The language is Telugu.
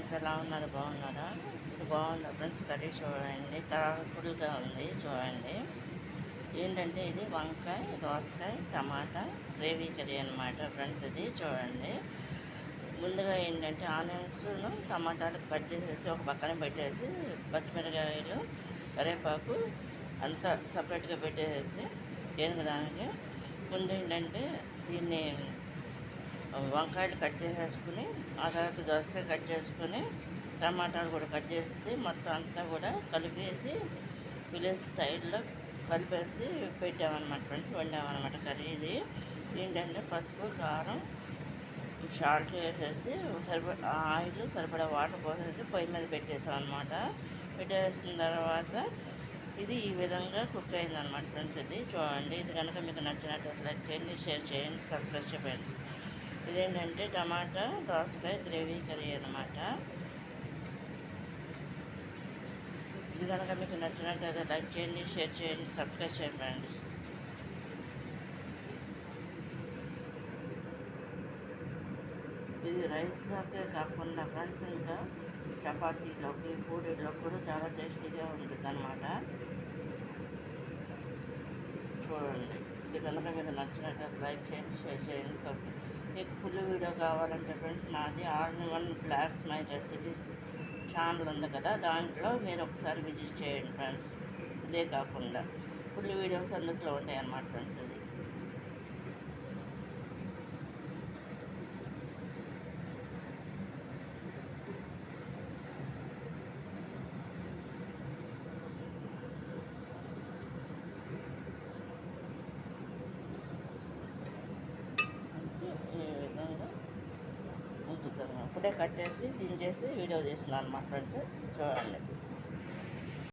ఫ్రెండ్స్, ఎలా ఉన్నారు? బాగున్నారా? ఇది బాగుందా ఫ్రెండ్స్? కర్రీ చూడండి, కలర్ఫుల్గా ఉంది చూడండి. ఏంటంటే ఇది వంకాయ, దోసకాయ, టమాటా గ్రేవీ కర్రీ అనమాట ఫ్రెండ్స్. ఇది చూడండి. ముందుగా ఏంటంటే ఆనియన్స్ను టమాటాలు కట్ చేసేసి ఒక పక్కన పెట్టేసి, పచ్చిమిరకాయలు, కరివేపాకు అంతా సపరేట్గా పెట్టేసి దానికి ముందు ఏంటంటే దీన్ని వంకాయలు కట్ చేసేసుకుని, ఆ తర్వాత దోసకాయ కట్ చేసుకుని, టమాటాలు కూడా కట్ చేసి మొత్తం అంతా కూడా కలిపేసి విలేజ్ స్టైల్లో కలిపేసి పెట్టామన్నమాట ఫ్రెండ్స్. వండామన్నమాట కర్రీ. ఇది ఏంటంటే పసుపు, కారం, సాల్ట్ వేసేసి ఆయిల్ సరిపడా వాటర్ పోసేసి పొయ్యి మీద పెట్టేసాం అనమాట. పెట్టేసిన తర్వాత ఇది ఈ విధంగా కుక్ అయిందనమాట ఫ్రెండ్స్. ఇది చూడండి. ఇది కనుక మీకు నచ్చినట్లయితే లైక్ చేయండి, షేర్ చేయండి, సబ్స్క్రైబ్ చేయండి. ఇదేంటంటే టమాటా దోసకాయ గ్రేవీ కర్రీ అనమాట. ఇది కనుక మీకు నచ్చినట్లయితే లైక్ చేయండి, షేర్ చేయండి, సబ్స్క్రైబ్ చేయండి ఫ్రెండ్స్. ఇది రైస్లోకే కాకుండా ఫ్రెండ్స్, ఇంకా చపాతీలోకి, పూరీలోకి కూడా చాలా టేస్టీగా ఉంటుంది అన్నమాట. చూడండి. ఇది కనుక మీకు నచ్చినట్లయితే లైక్ చేయండి, షేర్ చేయండి, సబ్స్క్రైబ్. మీకు ఫుల్ వీడియో కావాలంటే ఫ్రెండ్స్, నాది all in one blogs my recipes channel ఉంది కదా, దాంట్లో మీరు ఒకసారి విజిట్ చేయండి ఫ్రెండ్స్. ఇదే కాకుండా ఫుల్ వీడియోస్ అందులో ఉంటాయి అన్నమాట ఫ్రెండ్స్. ఇది ఈ విధంగా ఉంటుంది. అప్పుడే కట్ చేసి దించేసి వీడియో తీస్తున్నాను మా ఫ్రెండ్స్. చూడండి.